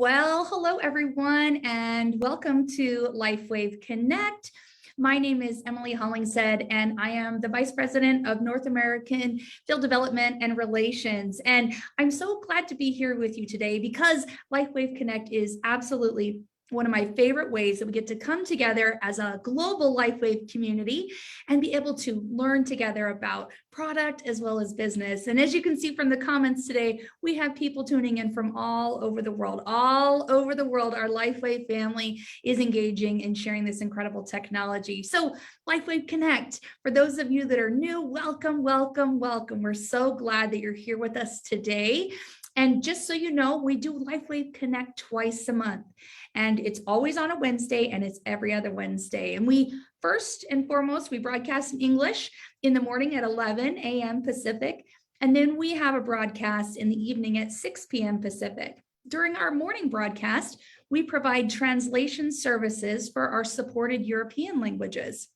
Well, hello everyone, and welcome to LifeWave Connect. My name is Emily Hollingshead, and I am the Vice President of North American Field Development and Relations. And I'm so glad to be here with you today because LifeWave Connect is absolutely one of my favorite ways that we get to come together as a global LifeWave community and be able to learn together about product as well as business. And as you can see from the comments today, we have people tuning in from all over the world. All over the world, our LifeWave family is engaging and sharing this incredible technology. So LifeWave Connect, for those of you that are new, welcome, welcome, welcome. We're so glad that you're here with us today. And just so you know, we do LifeWave Connect twice a month. And it's always on a Wednesday and it's every other Wednesday. And we first and foremost, we broadcast in English in the morning at 11 a.m. Pacific. And then we have a broadcast in the evening at 6 p.m. Pacific. During our morning broadcast, we provide translation services for our supported European languages.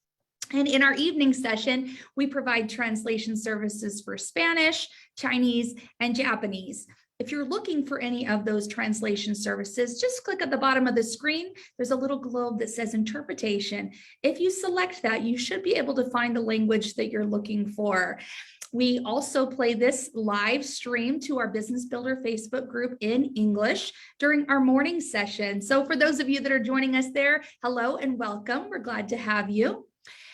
And in our evening session, we provide translation services for Spanish, Chinese, and Japanese. If you're looking for any of those translation services, just click at the bottom of the screen. There's a little globe that says interpretation. If you select that, you should be able to find the language that you're looking for. We also play this live stream to our Business Builder Facebook group in English during our morning session. So for those of you that are joining us there, hello and welcome. We're glad to have you.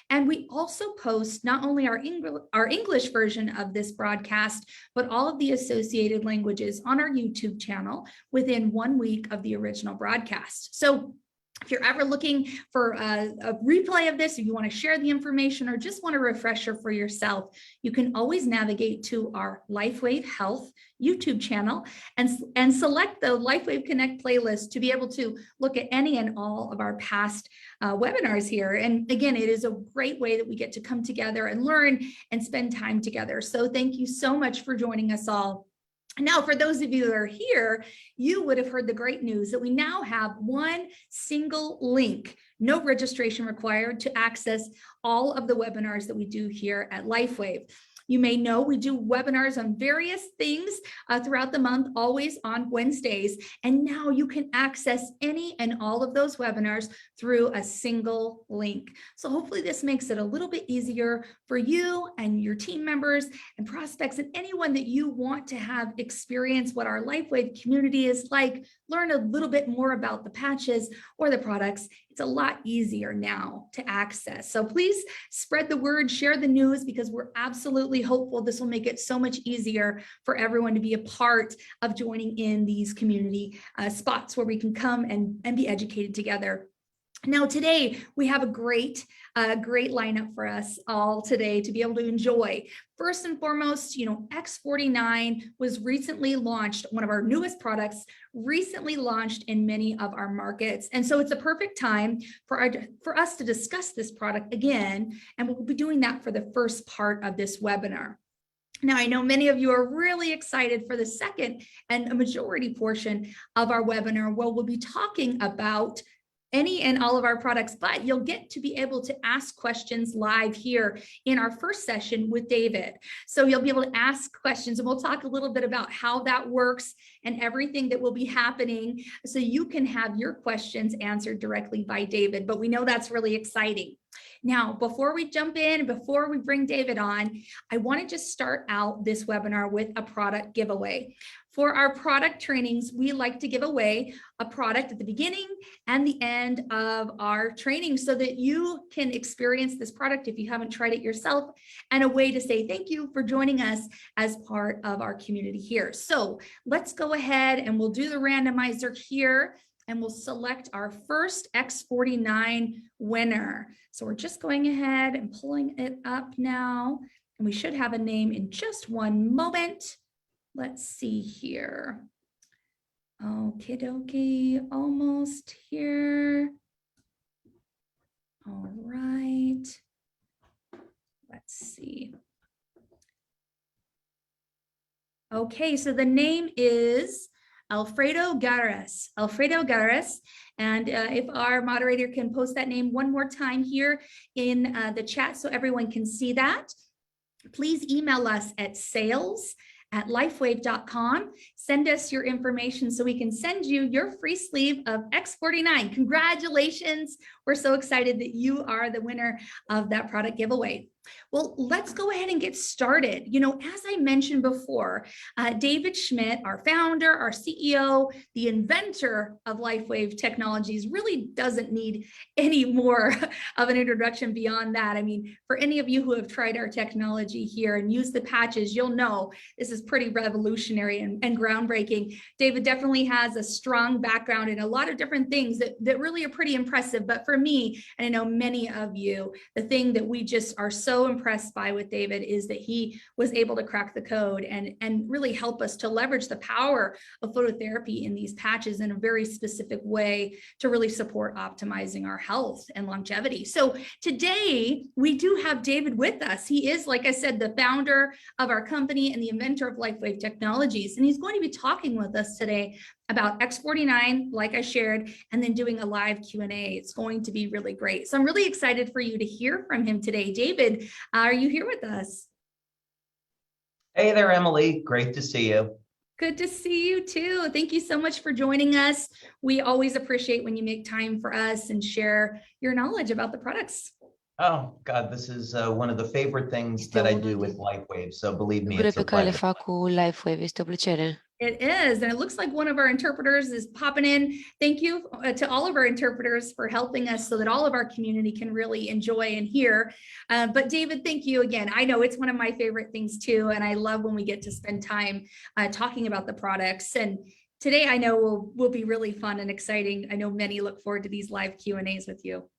And we also post not only our English version of this broadcast, but all of the associated languages on our YouTube channel within 1 week of the original broadcast. So if you're ever looking for a replay of this, if you want to share the information or just want a refresher for yourself, you can always navigate to our LifeWave Health YouTube channel and select the LifeWave Connect playlist to be able to look at any and all of our past webinars here. And again, it is a great way that we get to come together and learn and spend time together. So thank you so much for joining us all. Now, for those of you that are here, you would have heard the great news that we now have one single link, no registration required, to access all of the webinars that we do here at LifeWave. You may know we do webinars on various things throughout the month, always on Wednesdays. And now you can access any and all of those webinars through a single link. So hopefully this makes it a little bit easier for you and your team members and prospects and anyone that you want to have experience what our LifeWave community is like, learn a little bit more about the patches or the products. It's a lot easier now to access. So please spread the word, share the news, because we're absolutely hopeful this will make it so much easier for everyone to be a part of joining in these community spots where we can come and be educated together. Now, today we have a great lineup for us all today to be able to enjoy. First and foremost, X49 was recently launched, one of our newest products, recently launched in many of our markets. And so it's a perfect time for us to discuss this product again, and we'll be doing that for the first part of this webinar. Now, I know many of you are really excited for the second and a majority portion of our webinar, where we'll be talking about any and all of our products, but you'll get to be able to ask questions live here in our first session with David. So you'll be able to ask questions, and we'll talk a little bit about how that works and everything that will be happening so you can have your questions answered directly by David. But we know that's really exciting. Now, before we jump in, before we bring David on, I want to just start out this webinar with a product giveaway. For our product trainings, we like to give away a product at the beginning and the end of our training so that you can experience this product if you haven't tried it yourself, and a way to say thank you for joining us as part of our community here. So let's go ahead and we'll do the randomizer here, and we'll select our first X49 winner. So we're just going ahead and pulling it up now, and we should have a name in just one moment. Let's see here. Okie dokie, almost here. All right. Let's see. Okay, so the name is Alfredo Garras. Alfredo Garras. And if our moderator can post that name one more time here in the chat so everyone can see that, please email us at sales at lifewave.com. Send us your information so we can send you your free sleeve of X49. Congratulations. We're so excited that you are the winner of that product giveaway. Well, let's go ahead and get started. You know, as I mentioned before, David Schmidt, our founder, our CEO, the inventor of LifeWave Technologies, really doesn't need any more of an introduction beyond that. I mean, for any of you who have tried our technology here and used the patches, you'll know this is pretty revolutionary and groundbreaking. David definitely has a strong background in a lot of different things that really are pretty impressive. But for me, and I know many of you, the thing that we just are so impressed by with David is that he was able to crack the code and really help us to leverage the power of phototherapy in these patches in a very specific way to really support optimizing our health and longevity. So today we do have David with us. He is, like I said, the founder of our company and the inventor of LifeWave Technologies, and he's going to be talking with us today about X49, like I shared, and then doing a live Q&A. It's going to be really great. So I'm really excited for you to hear from him today. David, are you here with us? Hey there, Emily. Great to see you. Good to see you too. Thank you so much for joining us. We always appreciate when you make time for us and share your knowledge about the products. Oh, God, this is one of the favorite things that I do with LifeWave. So believe me, it's a Lucrurile pe care le pleasure. fac cu LifeWave este o plăcere. It is, and it looks like one of our interpreters is popping in. Thank you to all of our interpreters for helping us so that all of our community can really enjoy and hear. But David, thank you again. I know it's one of my favorite things too, and I love when we get to spend time talking about the products. And today I know will be really fun and exciting. I know many look forward to these live Q&As with you.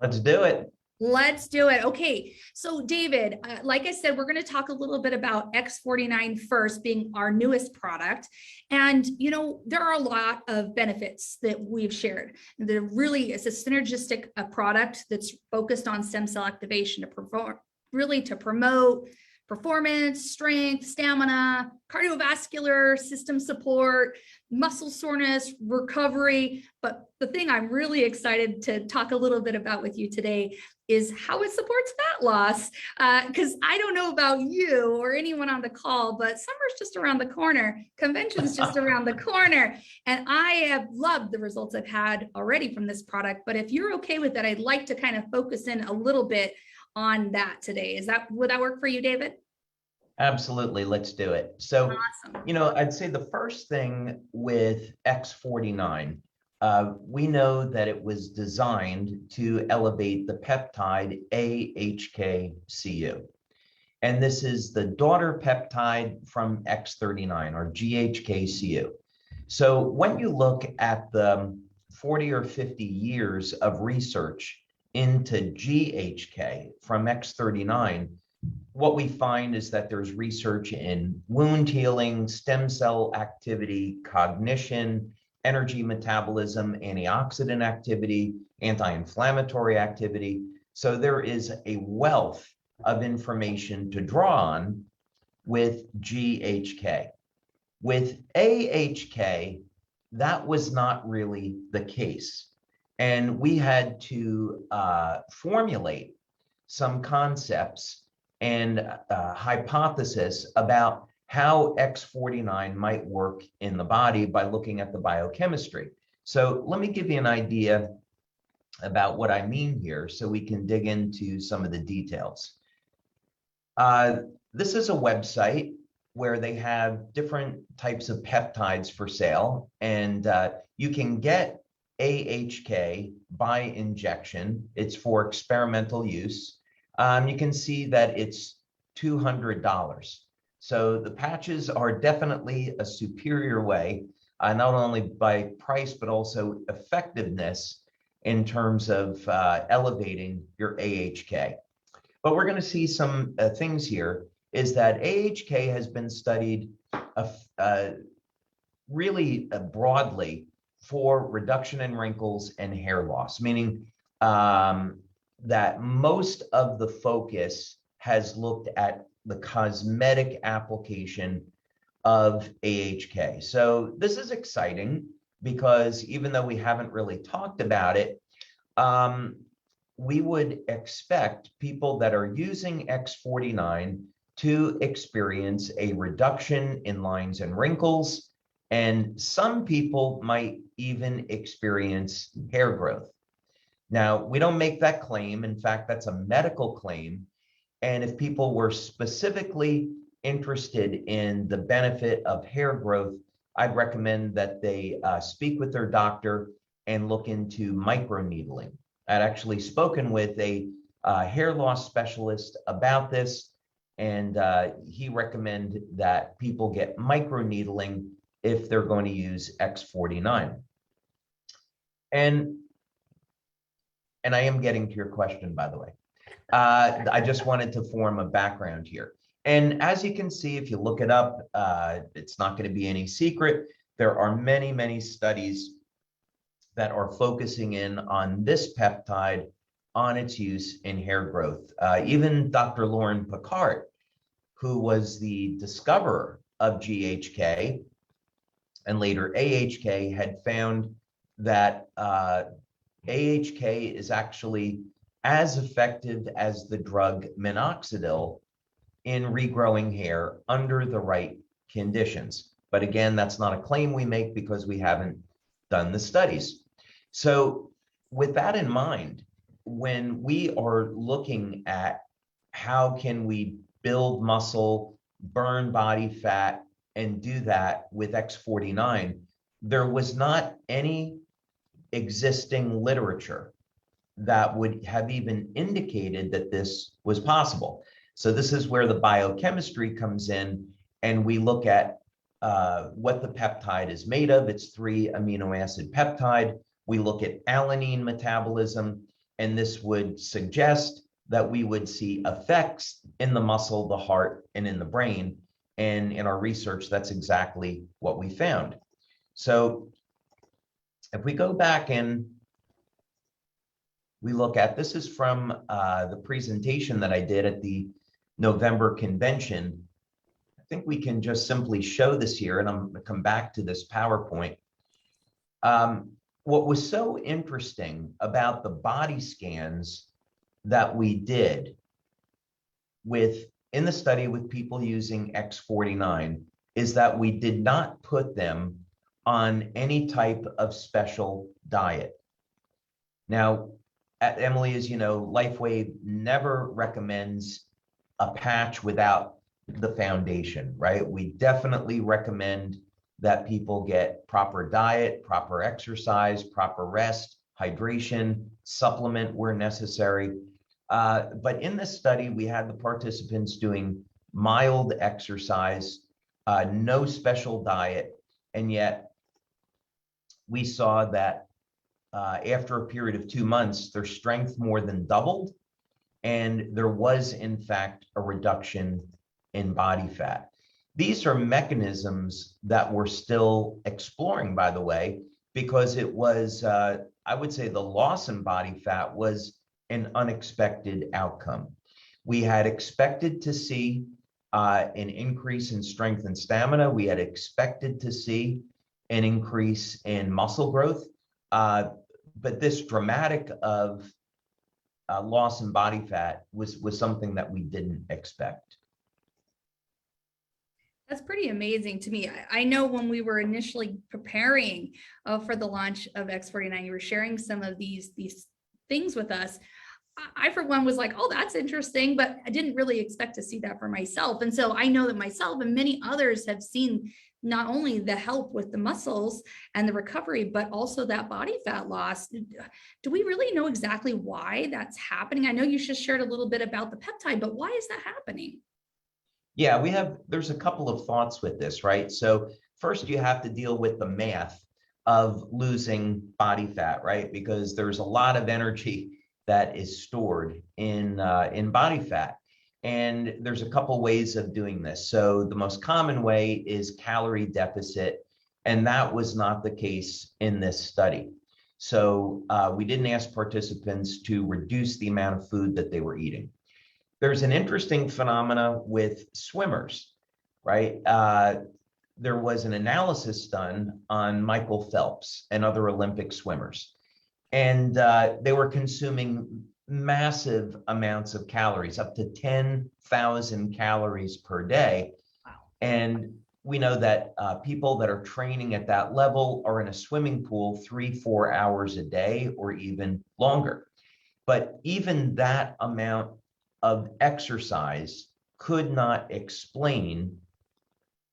Let's do it. Let's do it. Okay, so David, like I said, we're going to talk a little bit about X49 first, being our newest product. And, you know, there are a lot of benefits that we've shared. There really is a synergistic product that's focused on stem cell activation to promote performance, strength, stamina, cardiovascular system support, muscle soreness, recovery. But the thing I'm really excited to talk a little bit about with you today is how it supports fat loss. Because I don't know about you or anyone on the call, but summer's just around the corner. Convention's just around the corner. And I have loved the results I've had already from this product. But if you're okay with that, I'd like to kind of focus in a little bit on that today. Would that work for you, David? Absolutely. Let's do it. So, Awesome. you know, I'd say the first thing with X49, we know that it was designed to elevate the peptide AHK-Cu. And this is the daughter peptide from X39 or GHK-Cu. So when you look at the 40 or 50 years of research into GHK from X39, what we find is that there's research in wound healing, stem cell activity, cognition, energy metabolism, antioxidant activity, anti-inflammatory activity. So there is a wealth of information to draw on with GHK. With AHK, that was not really the case. And we had to formulate some concepts and hypothesis about how X49 might work in the body by looking at the biochemistry. So let me give you an idea about what I mean here so we can dig into some of the details. This is a website where they have different types of peptides for sale, and you can get AHK by injection. It's for experimental use. You can see that it's $200. So the patches are definitely a superior way, not only by price, but also effectiveness in terms of elevating your AHK. But we're going to see some things here is that AHK has been studied really broadly for reduction in wrinkles and hair loss, meaning that most of the focus has looked at the cosmetic application of AHK. So this is exciting because even though we haven't really talked about it, we would expect people that are using X49 to experience a reduction in lines and wrinkles, and some people might even experience hair growth. Now, we don't make that claim. In fact, that's a medical claim. And if people were specifically interested in the benefit of hair growth, I'd recommend that they speak with their doctor and look into microneedling. I'd actually spoken with a hair loss specialist about this, and he recommended that people get microneedling if they're going to use X49. And I am getting to your question, by the way. I just wanted to form a background here. And as you can see, if you look it up, it's not going to be any secret. There are many, many studies that are focusing in on this peptide, on its use in hair growth. Even Dr. Lauren Picard, who was the discoverer of GHK and later AHK, had found that AHK is actually as effective as the drug minoxidil in regrowing hair under the right conditions. But again, that's not a claim we make because we haven't done the studies. So with that in mind, when we are looking at how can we build muscle, burn body fat, and do that with X49, there was not any existing literature that would have even indicated that this was possible. So this is where the biochemistry comes in, and we look at what the peptide is made of. It's 3 amino acid peptide. We look at alanine metabolism, and this would suggest that we would see effects in the muscle, the heart, and in the brain. And in our research, that's exactly what we found. So if we go back and we look at, this is from the presentation that I did at the November convention. I think we can just simply show this here, and I'm going to come back to this PowerPoint. What was so interesting about the body scans that we did in the study with people using X49 is that we did not put them on any type of special diet. Now, Emily, as you know, LifeWave never recommends a patch without the foundation, right? We definitely recommend that people get proper diet, proper exercise, proper rest, hydration, supplement where necessary. But in this study, we had the participants doing mild exercise, no special diet, and yet we saw that after a period of 2 months, their strength more than doubled, and there was, in fact, a reduction in body fat. These are mechanisms that we're still exploring, by the way, because it was, I would say the loss in body fat was an unexpected outcome. We had expected to see an increase in strength and stamina. We had expected to see an increase in muscle growth. But this dramatic of loss in body fat was something that we didn't expect. That's pretty amazing to me. I know when we were initially preparing for the launch of X49, you were sharing some of these things with us. I, for one, was like, oh, that's interesting, but I didn't really expect to see that for myself. And so I know that myself and many others have seen not only the help with the muscles and the recovery, but also that body fat loss. Do we really know exactly why that's happening? I know you just shared a little bit about the peptide, but why is that happening? Yeah, there's a couple of thoughts with this, right? So first you have to deal with the math of losing body fat, right? Because there's a lot of energy that is stored in body fat. And there's a couple ways of doing this. So the most common way is calorie deficit, and that was not the case in this study. So we didn't ask participants to reduce the amount of food that they were eating. There's an interesting phenomena with swimmers, right? There was an analysis done on Michael Phelps and other Olympic swimmers, and they were consuming massive amounts of calories, up to 10,000 calories per day. Wow. And we know that people that are training at that level are in a swimming pool 3-4 hours a day or even longer. But even that amount of exercise could not explain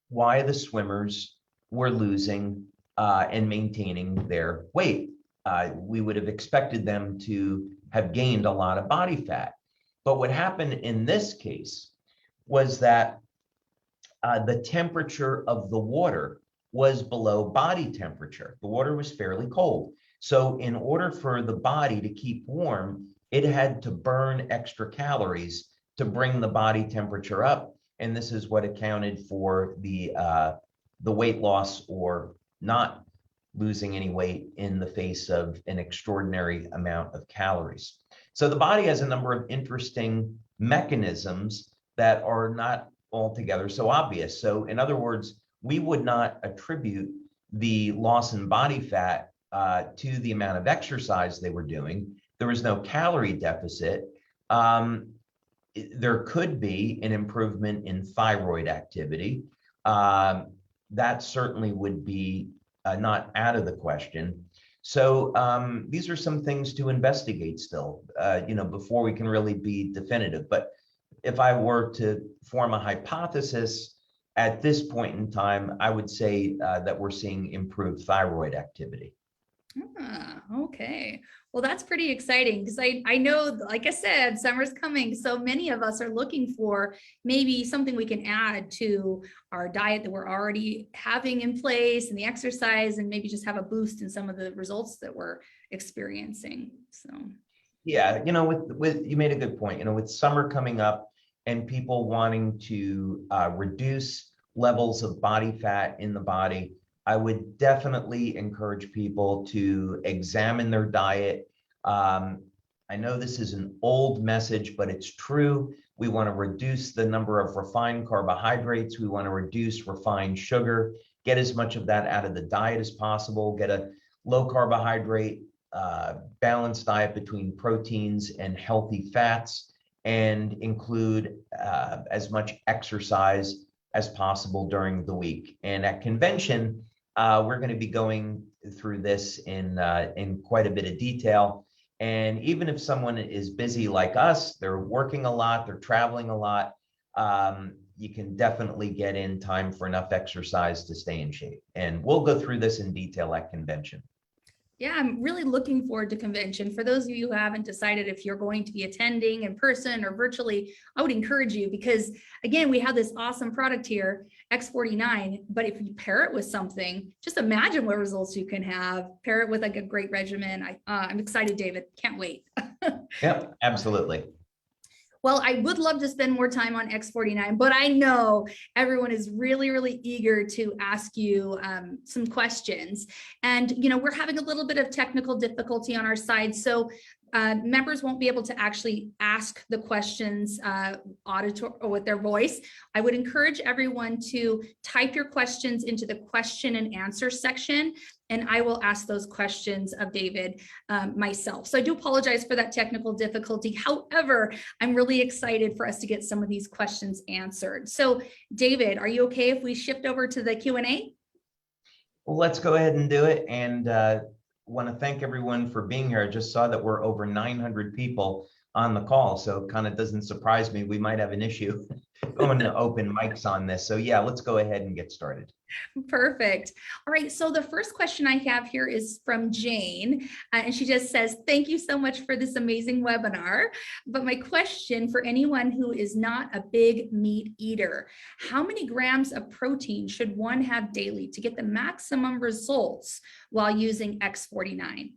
why the swimmers were losing and maintaining their weight. We would have expected them to have gained a lot of body fat. But what happened in this case was that the temperature of the water was below body temperature. The water was fairly cold. So in order for the body to keep warm, it had to burn extra calories to bring the body temperature up. And this is what accounted for the weight loss or not losing any weight in the face of an extraordinary amount of calories. So the body has a number of interesting mechanisms that are not altogether so obvious. So in other words, we would not attribute the loss in body fat to the amount of exercise they were doing. There was no calorie deficit. There could be an improvement in thyroid activity. That certainly would be not out of the question. So these are some things to investigate still, before we can really be definitive. But if I were to form a hypothesis at this point in time, I would say that we're seeing improved thyroid activity. Okay. Well, that's pretty exciting because I know, like I said, summer's coming. So many of us are looking for maybe something we can add to our diet that we're already having in place and the exercise, and maybe just have a boost in some of the results that we're experiencing. So yeah, with you made a good point. With summer coming up and people wanting to reduce levels of body fat in the body, I would definitely encourage people to examine their diet. I know this is an old message, but it's true. We want to reduce the number of refined carbohydrates. We want to reduce refined sugar, get as much of that out of the diet as possible, get a low carbohydrate, balanced diet between proteins and healthy fats, and include as much exercise as possible during the week. And at convention, we're going to be going through this in quite a bit of detail. And even if someone is busy like us, they're working a lot, they're traveling a lot, you can definitely get in time for enough exercise to stay in shape. And we'll go through this in detail at convention. yeah, I'm really looking forward to convention. For those of you who haven't decided if you're going to be attending in person or virtually, I would encourage you because, again, we have this awesome product here, X49, but if you pair it with something, just imagine what results you can have. Pair it with like a great regimen. I'm excited, David. Can't wait. Yep, absolutely. Well, I would love to spend more time on X49, but I know everyone is really, really eager to ask you some questions. And, we're having a little bit of technical difficulty on our side. So members won't be able to actually ask the questions auditory or with their voice. I would encourage everyone to type your questions into the question and answer section, and I will ask those questions of David myself. So I do apologize for that technical difficulty. However, I'm really excited for us to get some of these questions answered. So David, are you okay if we shift over to the Q&A? Well, let's go ahead and do it. And want to thank everyone for being here. I just saw that we're over 900 people on the call, so it kind of doesn't surprise me. We might have an issue going to open mics on this. So yeah, let's go ahead and get started. Perfect. All right. So the first question I have here is from Jane, and she just says, thank you so much for this amazing webinar. But my question for anyone who is not a big meat eater, how many grams of protein should one have daily to get the maximum results while using X49?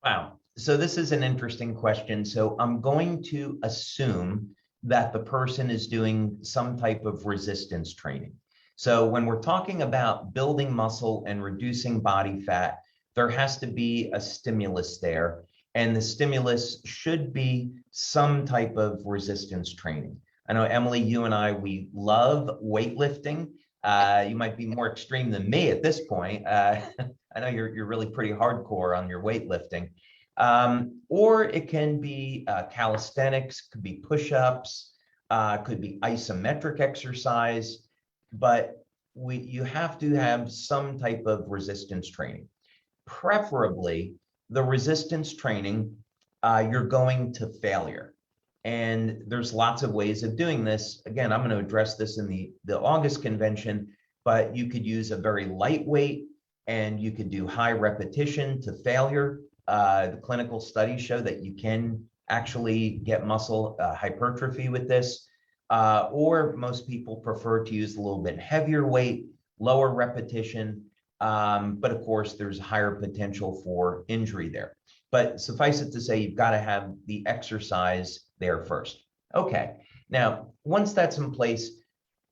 Wow. So this is an interesting question. So I'm going to assume that the person is doing some type of resistance training. So when we're talking about building muscle and reducing body fat, there has to be a stimulus there. And the stimulus should be some type of resistance training. I know, Emily, you and I, we love weightlifting. You might be more extreme than me at this point. I know you're really pretty hardcore on your weightlifting. Or it can be calisthenics, could be push-ups, could be isometric exercise, but you have to have some type of resistance training. Preferably, the resistance training, you're going to failure. And there's lots of ways of doing this. Again, I'm going to address this in the August convention, but you could use a very lightweight and you could do high repetition to failure. The clinical studies show that you can actually get muscle hypertrophy with this. Or most people prefer to use a little bit heavier weight, lower repetition. But of course, there's higher potential for injury there. But suffice it to say, you've got to have the exercise there first. Okay, now, once that's in place,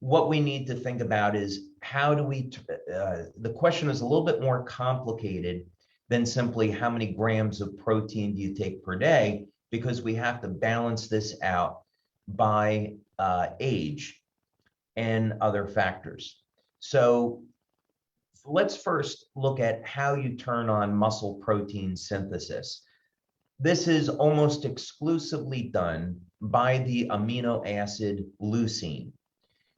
what we need to think about is how do we, the question is a little bit more complicated than simply how many grams of protein do you take per day, because we have to balance this out by age and other factors. So let's first look at how you turn on muscle protein synthesis. This is almost exclusively done by the amino acid leucine.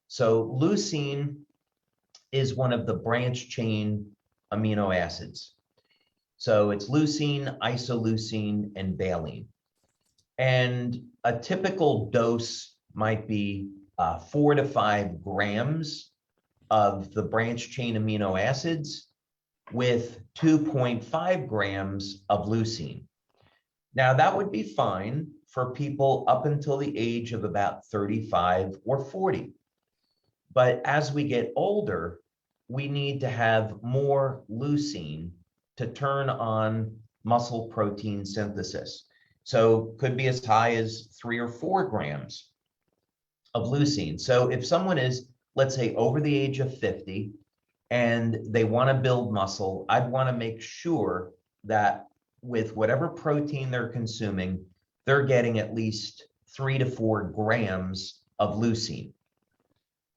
So leucine is one of the branch chain amino acids. So it's leucine, isoleucine, and valine. And a typical dose might be 4 to 5 grams of the branch chain amino acids with 2.5 grams of leucine. Now, that would be fine for people up until the age of about 35 or 40. But as we get older, we need to have more leucine to turn on muscle protein synthesis. So could be as high as 3 or 4 grams of leucine. So if someone is, let's say, over the age of 50 and they want to build muscle, I'd want to make sure that with whatever protein they're consuming, they're getting at least 3 to 4 grams of leucine.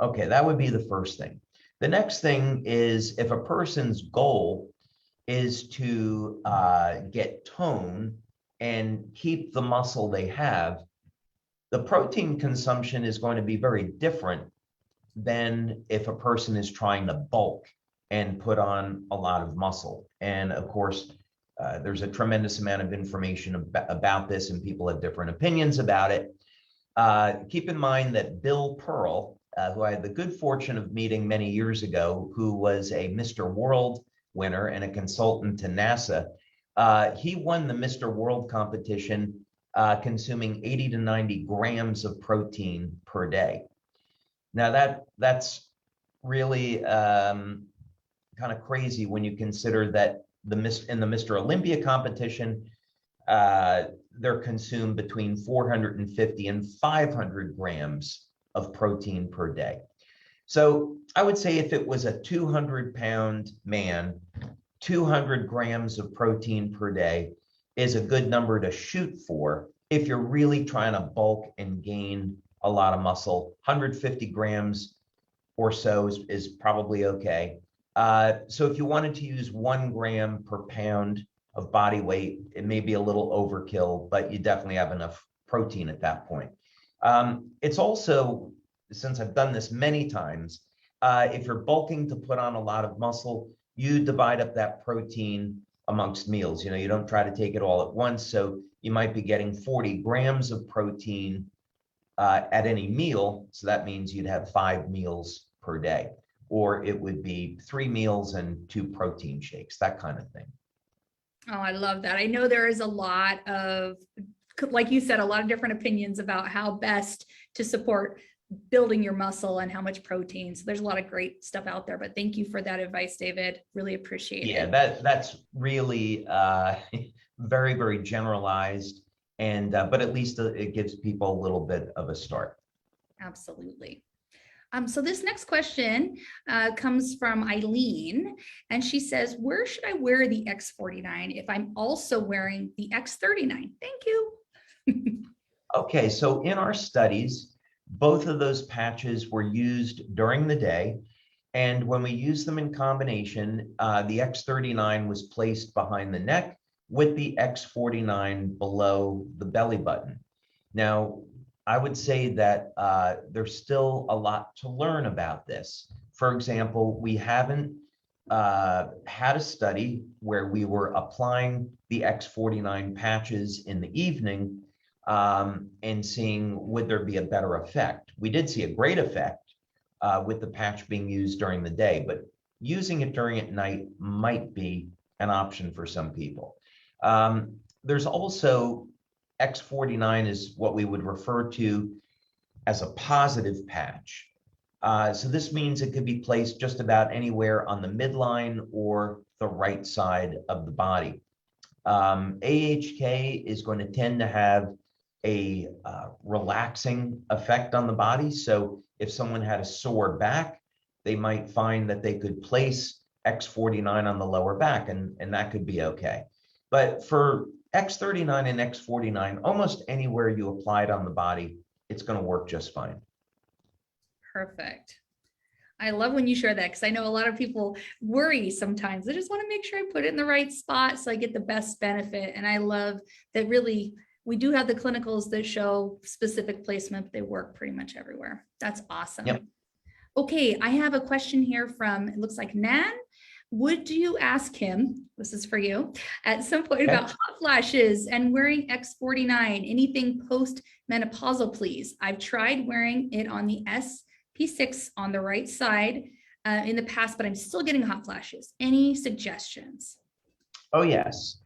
Okay, that would be the first thing. The next thing is if a person's goal is to get tone and keep the muscle they have, the protein consumption is going to be very different than if a person is trying to bulk and put on a lot of muscle. And of course, there's a tremendous amount of information about this, and people have different opinions about it. Keep in mind that Bill Pearl, who I had the good fortune of meeting many years ago, who was a Mr. World winner and a consultant to NASA, he won the Mr. World competition consuming 80 to 90 grams of protein per day. Now that's really kind of crazy when you consider that in the Mr. Olympia competition, they're consumed between 450 and 500 grams of protein per day. So I would say if it was a 200-pound man, 200 grams of protein per day is a good number to shoot for if you're really trying to bulk and gain a lot of muscle. 150 grams or so is probably okay. So if you wanted to use 1 gram per pound of body weight, it may be a little overkill, but you definitely have enough protein at that point. It's also, since I've done this many times, if you're bulking to put on a lot of muscle, you divide up that protein amongst meals. You know, you don't try to take it all at once. So you might be getting 40 grams of protein at any meal. So that means you'd have 5 meals per day, or it would be 3 meals and 2 protein shakes, that kind of thing. Oh, I love that. I know there is a lot of, like you said, a lot of different opinions about how best to support building your muscle and how much protein. So there's a lot of great stuff out there, but thank you for that advice, David. Really appreciate it. Yeah, that's really very, very generalized, and but at least it gives people a little bit of a start. Absolutely. So this next question comes from Eileen, and she says, where should I wear the X49 if I'm also wearing the X39? Thank you. Okay, so in our studies, both of those patches were used during the day. And when we used them in combination, the X39 was placed behind the neck with the X49 below the belly button. Now, I would say that there's still a lot to learn about this. For example, we haven't had a study where we were applying the X49 patches in the evening and seeing would there be a better effect. We did see a great effect with the patch being used during the day, but using it during at night might be an option for some people. There's also X49 is what we would refer to as a positive patch. So this means it could be placed just about anywhere on the midline or the right side of the body. AHK is going to tend to have a relaxing effect on the body. So if someone had a sore back, they might find that they could place X49 on the lower back, and that could be okay. But for X39 and X49, almost anywhere you apply it on the body, it's going to work just fine. Perfect. I love when you share that, because I know a lot of people worry sometimes. They just want to make sure I put it in the right spot so I get the best benefit. And I love that really we do have the clinicals that show specific placement, but they work pretty much everywhere. That's awesome. Yep. Okay, I have a question here from, it looks like Nan. Would you ask him, this is for you, at some point about hot flashes and wearing X49, anything post-menopausal, please? I've tried wearing it on the SP6 on the right side in the past, but I'm still getting hot flashes. Any suggestions? Oh, yes.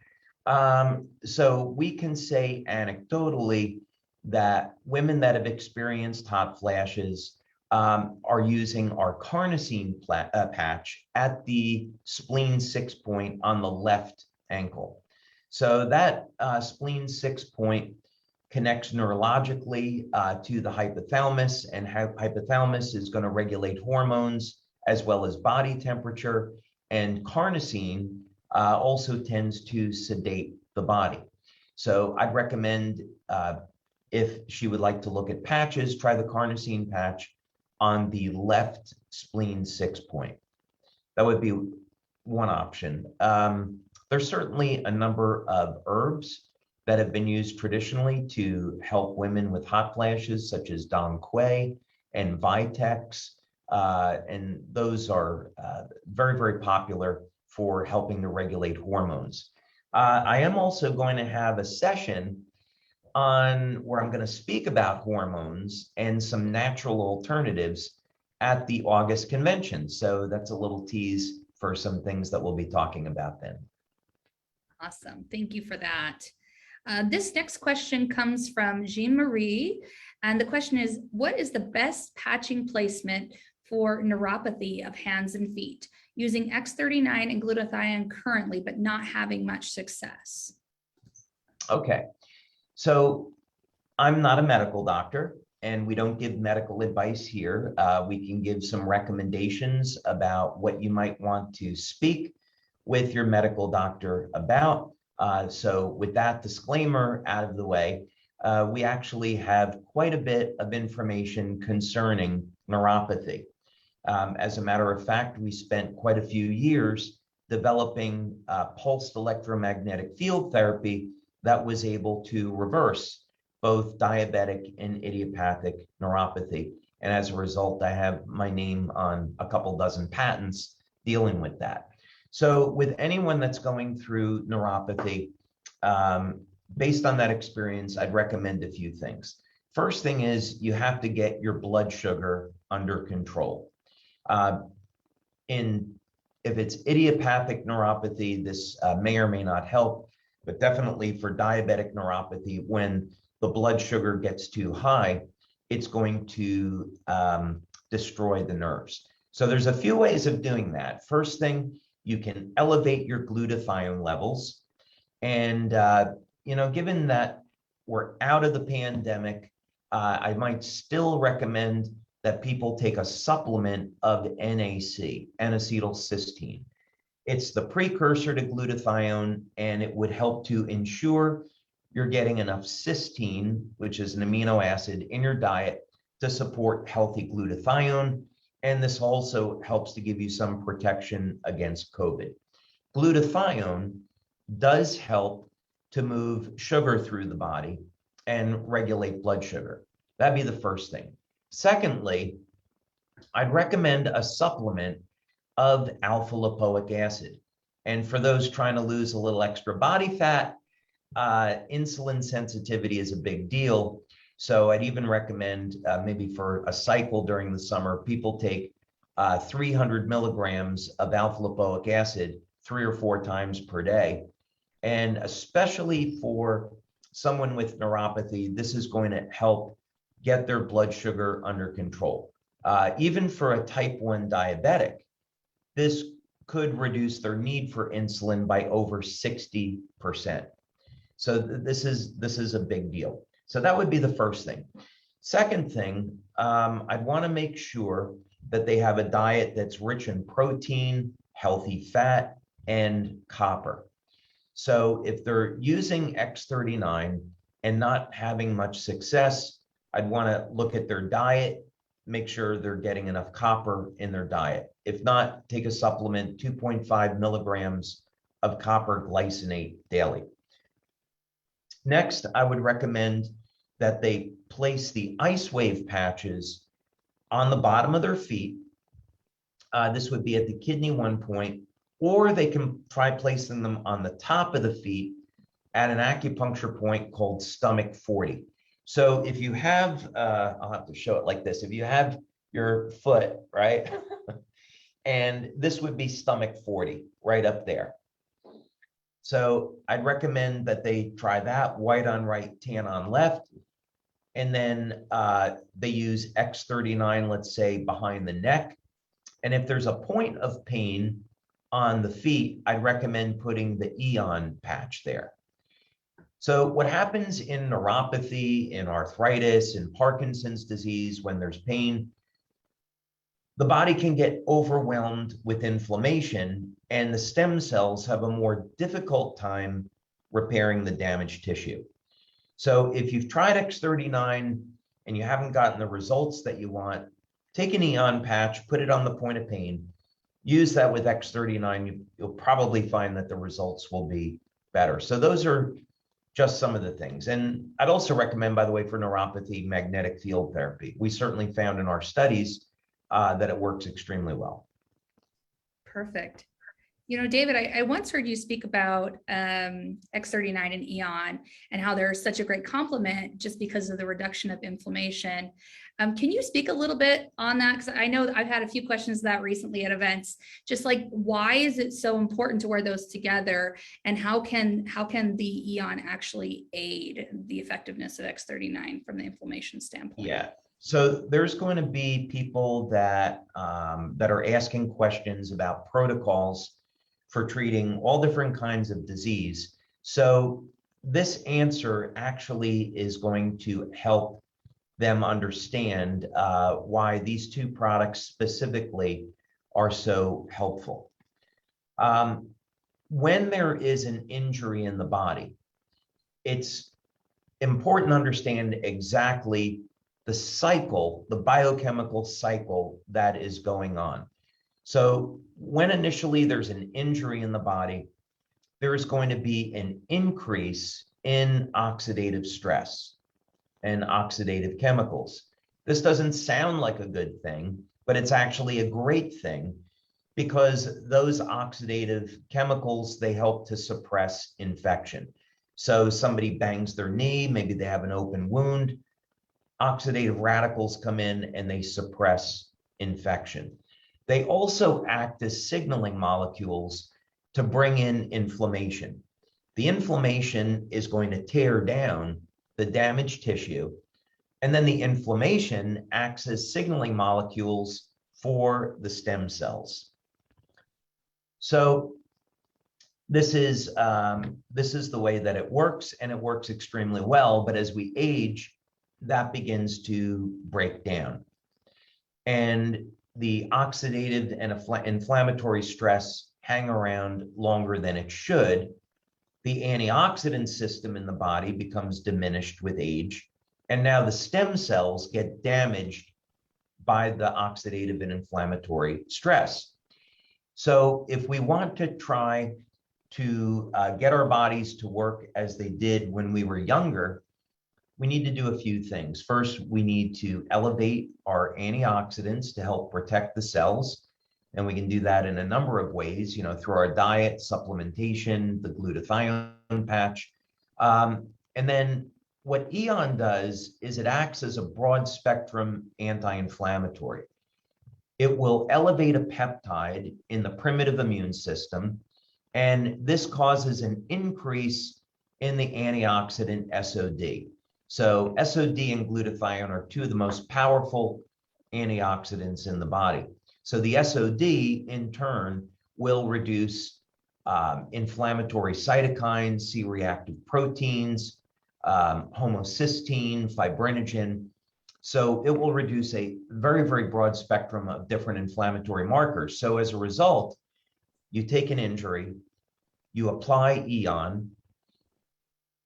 So we can say anecdotally that women that have experienced hot flashes are using our carnosine patch at the spleen 6 point on the left ankle. So that spleen 6 point connects neurologically to the hypothalamus, and hypothalamus is going to regulate hormones as well as body temperature, and carnosine also tends to sedate the body. So I'd recommend if she would like to look at patches, try the carnosine patch on the left spleen 6 point. That would be one option. There's certainly a number of herbs that have been used traditionally to help women with hot flashes, such as Dong Quai and Vitex, and those are very, very popular for helping to regulate hormones. I am also going to have a session on where I'm going to speak about hormones and some natural alternatives at the August convention. So that's a little tease for some things that we'll be talking about then. Awesome. Thank you for that. This next question comes from Jean-Marie. And the question is, what is the best patching placement for neuropathy of hands and feet, using X39 and glutathione currently, but not having much success? Okay. So I'm not a medical doctor, and we don't give medical advice here. We can give some recommendations about what you might want to speak with your medical doctor about. So with that disclaimer out of the way, we actually have quite a bit of information concerning neuropathy. As a matter of fact, we spent quite a few years developing pulsed electromagnetic field therapy that was able to reverse both diabetic and idiopathic neuropathy. And as a result, I have my name on a couple dozen patents dealing with that. So with anyone that's going through neuropathy, based on that experience, I'd recommend a few things. First thing is you have to get your blood sugar under control. If it's idiopathic neuropathy, this may or may not help, but definitely for diabetic neuropathy, when the blood sugar gets too high, it's going to destroy the nerves. So there's a few ways of doing that. First thing, you can elevate your glutathione levels. And, given that we're out of the pandemic, I might still recommend that people take a supplement of NAC, N-acetylcysteine. It's the precursor to glutathione, and it would help to ensure you're getting enough cysteine, which is an amino acid, in your diet to support healthy glutathione. And this also helps to give you some protection against COVID. Glutathione does help to move sugar through the body and regulate blood sugar. That'd be the first thing. Secondly, I'd recommend a supplement of alpha lipoic acid. And for those trying to lose a little extra body fat, insulin sensitivity is a big deal. So I'd even recommend maybe for a cycle during the summer, people take 300 milligrams of alpha lipoic acid 3 or 4 times per day. And especially for someone with neuropathy, this is going to help get their blood sugar under control. Even for a type 1 diabetic, this could reduce their need for insulin by over 60%. So this is a big deal. So that would be the first thing. Second thing, I'd want to make sure that they have a diet that's rich in protein, healthy fat, and copper. So if they're using X39 and not having much success, I'd want to look at their diet, make sure they're getting enough copper in their diet. If not, take a supplement, 2.5 milligrams of copper glycinate daily. Next, I would recommend that they place the LifeWave patches on the bottom of their feet. This would be at the kidney 1 point, or they can try placing them on the top of the feet at an acupuncture point called stomach 40. So if you have, I'll have to show it like this. If you have your foot, right? And this would be stomach 40, right up there. So I'd recommend that they try that, white on right, tan on left. And then they use X39, let's say, behind the neck. And if there's a point of pain on the feet, I'd recommend putting the Eon patch there. So what happens in neuropathy, in arthritis, in Parkinson's disease, when there's pain, the body can get overwhelmed with inflammation, and the stem cells have a more difficult time repairing the damaged tissue. So if you've tried X39 and you haven't gotten the results that you want, take an Eon patch, put it on the point of pain, use that with X39, you'll probably find that the results will be better. So those are just some of the things. And I'd also recommend, by the way, for neuropathy, magnetic field therapy. We certainly found in our studies that it works extremely well. Perfect. You know, David, I once heard you speak about X39 and Eon and how they're such a great complement just because of the reduction of inflammation. Can you speak a little bit on that? Because I know I've had a few questions of that recently at events, just like why is it so important to wear those together, and how can the Eon actually aid the effectiveness of X39 from the inflammation standpoint? Yeah. So there's going to be people that that are asking questions about protocols for treating all different kinds of disease. So this answer actually is going to help them understand why these two products specifically are so helpful. When there is an injury in the body, it's important to understand exactly the cycle, the biochemical cycle that is going on. So when initially there's an injury in the body, there is going to be an increase in oxidative stress and oxidative chemicals. This doesn't sound like a good thing, but it's actually a great thing because those oxidative chemicals, they help to suppress infection. So somebody bangs their knee, maybe they have an open wound, oxidative radicals come in and they suppress infection. They also act as signaling molecules to bring in inflammation. The inflammation is going to tear down the damaged tissue, and then the inflammation acts as signaling molecules for the stem cells. So this is the way that it works, and it works extremely well. But as we age, that begins to break down. And the oxidative and inflammatory stress hang around longer than it should. The antioxidant system in the body becomes diminished with age. And now the stem cells get damaged by the oxidative and inflammatory stress. So if we want to try to get our bodies to work as they did when we were younger, we need to do a few things. First, we need to elevate our antioxidants to help protect the cells. And we can do that in a number of ways, through our diet, supplementation, the glutathione patch. And then what EON does is it acts as a broad spectrum anti-inflammatory. It will elevate a peptide in the primitive immune system, and this causes an increase in the antioxidant SOD. So SOD and glutathione are two of the most powerful antioxidants in the body. So the SOD in turn will reduce inflammatory cytokines, C-reactive proteins, homocysteine, fibrinogen. So it will reduce a very, very broad spectrum of different inflammatory markers. So as a result, you take an injury, you apply EON,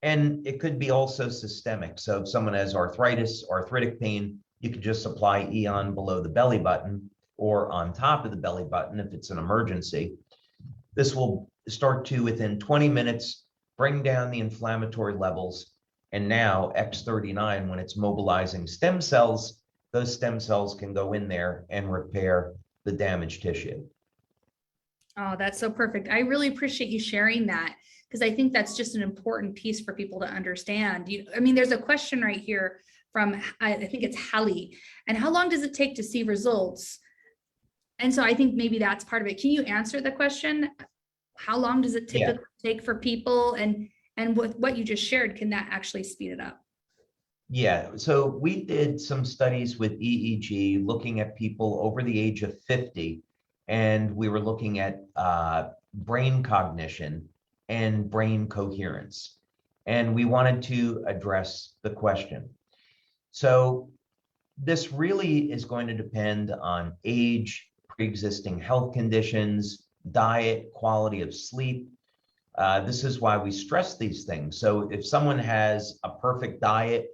and it could be also systemic. So if someone has arthritis, arthritic pain, you could just apply EON below the belly button or on top of the belly button if it's an emergency. This will start to, within 20 minutes, bring down the inflammatory levels. And now X39, when it's mobilizing stem cells, those stem cells can go in there and repair the damaged tissue. Oh, that's so perfect. I really appreciate you sharing that, because I think that's just an important piece for people to understand. There's a question right here from, I think it's Hallie, and how long does it take to see results? And so I think maybe that's part of it. Can you answer the question? How long does it typically take for people? And with what you just shared, can that actually speed it up? Yeah, so we did some studies with EEG looking at people over the age of 50, and we were looking at brain cognition and brain coherence. And we wanted to address the question. So this really is going to depend on age, pre-existing health conditions, diet, quality of sleep. This is why we stress these things. So if someone has a perfect diet,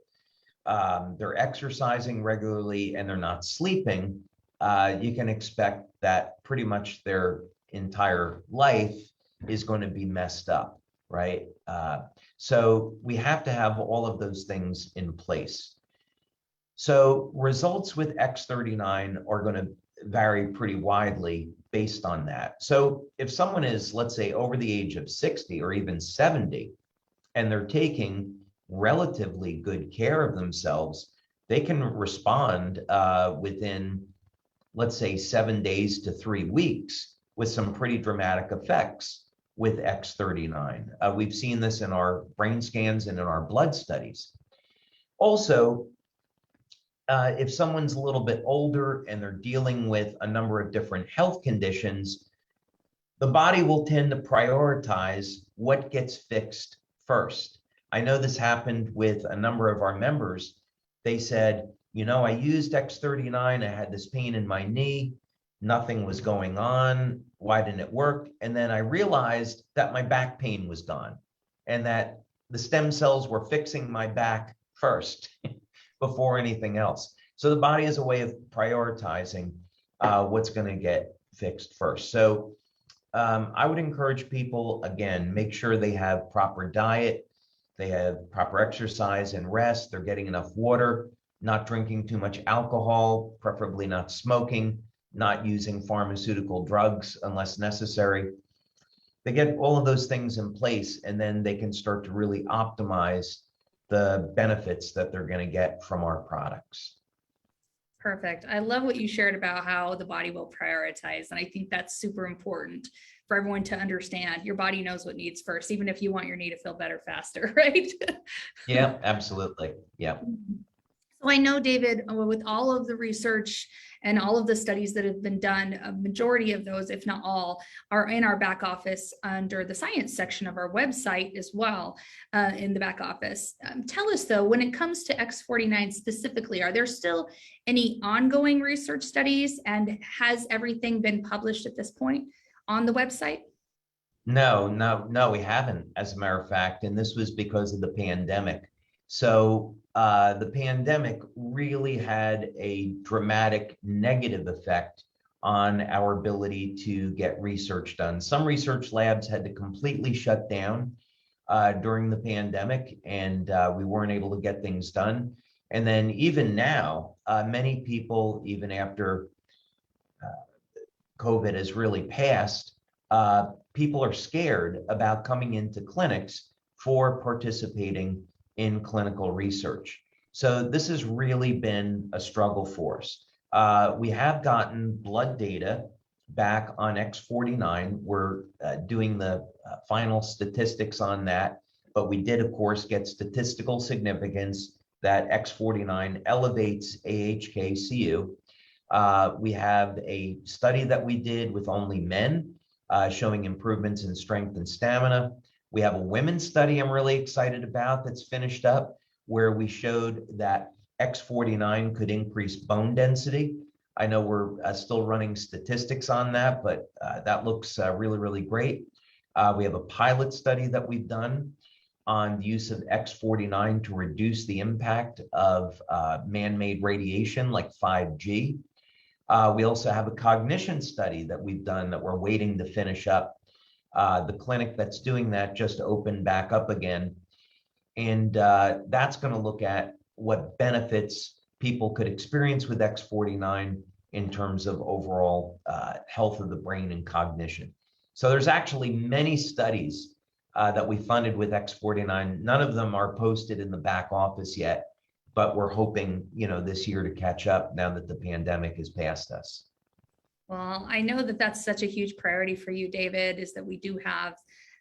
they're exercising regularly, and they're not sleeping, you can expect that pretty much their entire life is going to be messed up, right? So we have to have all of those things in place. So results with X39 are going to vary pretty widely based on that. So if someone is, let's say, over the age of 60 or even 70, and they're taking relatively good care of themselves, they can respond within, let's say, 7 days to 3 weeks with some pretty dramatic effects with X39. We've seen this in our brain scans and in our blood studies. Also, if someone's a little bit older and they're dealing with a number of different health conditions, the body will tend to prioritize what gets fixed first. I know this happened with a number of our members. They said, I used X39, I had this pain in my knee, nothing was going on, why didn't it work? And then I realized that my back pain was gone and that the stem cells were fixing my back first before anything else. So the body is a way of prioritizing what's going to get fixed first. So I would encourage people, again, make sure they have proper diet, they have proper exercise and rest, they're getting enough water, not drinking too much alcohol, preferably not smoking, not using pharmaceutical drugs unless necessary. They get all of those things in place, and then they can start to really optimize the benefits that they're going to get from our products. Perfect. I love what you shared about how the body will prioritize. And I think that's super important for everyone to understand. Your body knows what needs first, even if you want your knee to feel better faster, right? Yeah, absolutely. Yeah. So I know, David, with all of the research and all of the studies that have been done, a majority of those, if not all, are in our back office under the science section of our website as well, in the back office. Tell us, though, when it comes to X49 specifically, are there still any ongoing research studies, and has everything been published at this point on the website? No, we haven't, as a matter of fact, and this was because of the pandemic. So the pandemic really had a dramatic negative effect on our ability to get research done. Some research labs had to completely shut down during the pandemic, and we weren't able to get things done. And then even now, many people, even after COVID has really passed, people are scared about coming into clinics for participating in clinical research. So this has really been a struggle for us. We have gotten blood data back on X49. We're doing the final statistics on that, but we did, of course, get statistical significance that X49 elevates AHK-Cu. We have a study that we did with only men showing improvements in strength and stamina. We have a women's study I'm really excited about that's finished up, where we showed that X49 could increase bone density. I know we're still running statistics on that, but that looks really, really great. We have a pilot study that we've done on the use of X49 to reduce the impact of man-made radiation like 5G. We also have a cognition study that we've done that we're waiting to finish up. The clinic that's doing that just opened back up again. And that's going to look at what benefits people could experience with X49 in terms of overall health of the brain and cognition. So there's actually many studies that we funded with X49. None of them are posted in the back office yet, but we're hoping, this year to catch up now that the pandemic has passed us. Well, I know that that's such a huge priority for you, David, is that we do have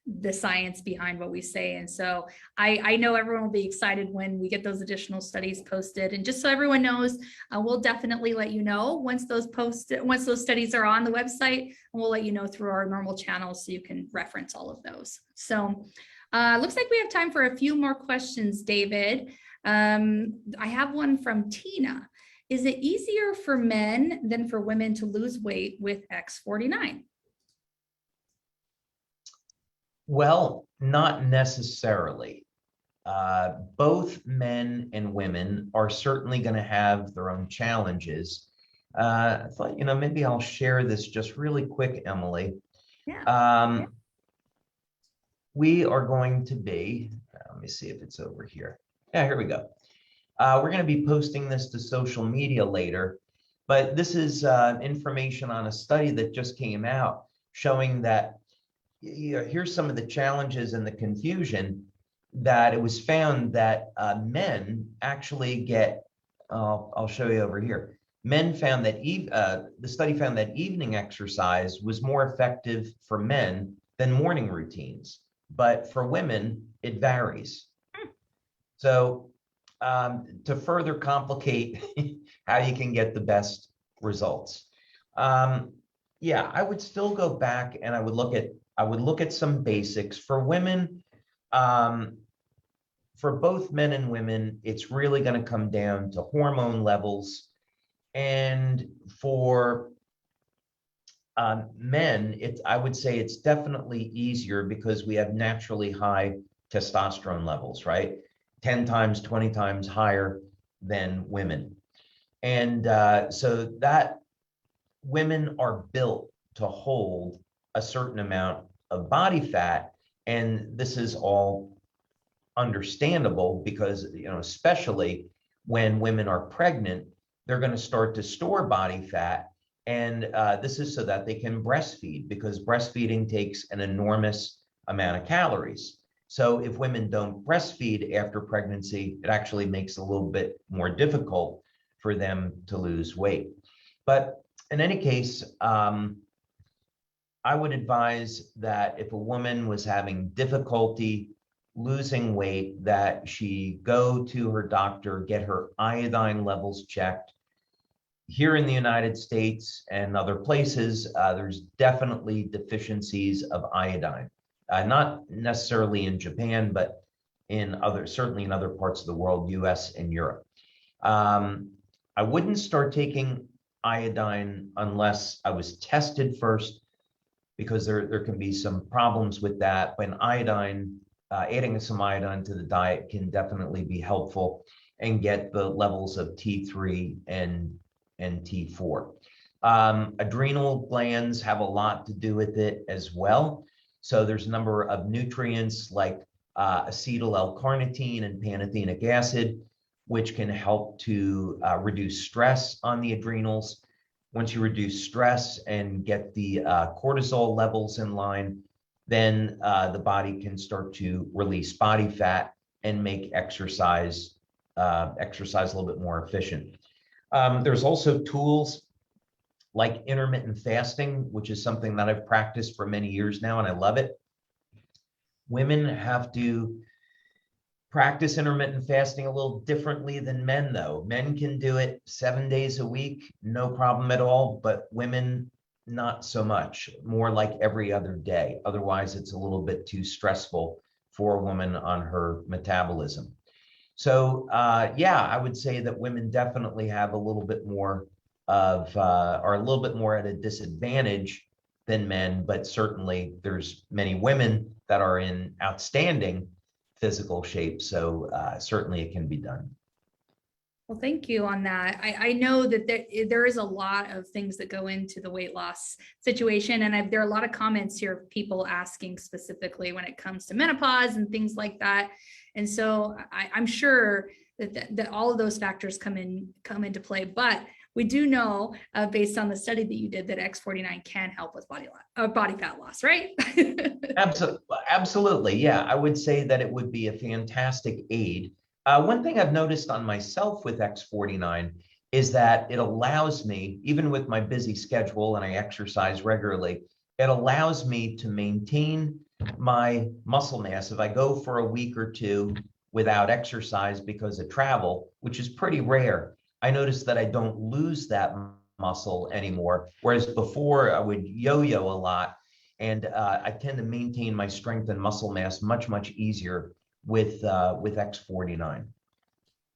the science behind what we say. And so I know everyone will be excited when we get those additional studies posted. And just so everyone knows, we'll definitely let you know once those studies are on the website, and we'll let you know through our normal channels so you can reference all of those. So looks like we have time for a few more questions, David. I have one from Tina. Is it easier for men than for women to lose weight with X49? Well, not necessarily. Both men and women are certainly going to have their own challenges. I thought, maybe I'll share this just really quick, Emily. Yeah. We are going to be, let me see if it's over here. Yeah, here we go. We're going to be posting this to social media later, but this is information on a study that just came out showing that here's some of the challenges and the confusion that it was found that men actually get, I'll show you over here. Men found that, the study found that evening exercise was more effective for men than morning routines, but for women, it varies. So to further complicate how you can get the best results. Yeah, I would still go back and I would look at some basics for women. For both men and women, it's really going to come down to hormone levels. And for men, I would say it's definitely easier because we have naturally high testosterone levels, right? 10 times, 20 times higher than women. And so that women are built to hold a certain amount of body fat. And this is all understandable because, especially when women are pregnant, they're going to start to store body fat. And this is so that they can breastfeed, because breastfeeding takes an enormous amount of calories. So if women don't breastfeed after pregnancy, it actually makes it a little bit more difficult for them to lose weight. But in any case, I would advise that if a woman was having difficulty losing weight, that she go to her doctor, get her iodine levels checked. Here in the United States and other places, there's definitely deficiencies of iodine. Not necessarily in Japan, but certainly in other parts of the world, US and Europe. I wouldn't start taking iodine unless I was tested first, because there can be some problems with that. But iodine, adding some iodine to the diet can definitely be helpful and get the levels of T3 and T4. Adrenal glands have a lot to do with it as well. So there's a number of nutrients like acetyl L-carnitine and pantothenic acid, which can help to reduce stress on the adrenals. Once you reduce stress and get the cortisol levels in line, then the body can start to release body fat and make exercise a little bit more efficient. There's also tools like intermittent fasting, which is something that I've practiced for many years now, and I love it. Women have to practice intermittent fasting a little differently than men, though. Men can do it 7 days a week, no problem at all, but women, not so much, more like every other day. Otherwise, it's a little bit too stressful for a woman on her metabolism. So yeah, I would say that women definitely have a little bit more are a little bit more at a disadvantage than men, but certainly there's many women that are in outstanding physical shape. So certainly it can be done. Well, thank you on that. I know that there is a lot of things that go into the weight loss situation. And there are a lot of comments here of people asking specifically when it comes to menopause and things like that. And so I'm sure that all of those factors come into play. But we do know, based on the study that you did, that X49 can help with body fat loss, right? Absolutely. Yeah, I would say that it would be a fantastic aid. One thing I've noticed on myself with X49 is that it allows me, even with my busy schedule and I exercise regularly, it allows me to maintain my muscle mass. If I go for a week or two without exercise because of travel, which is pretty rare, I notice that I don't lose that muscle anymore. Whereas before I would yo-yo a lot, and I tend to maintain my strength and muscle mass much, much easier with X49.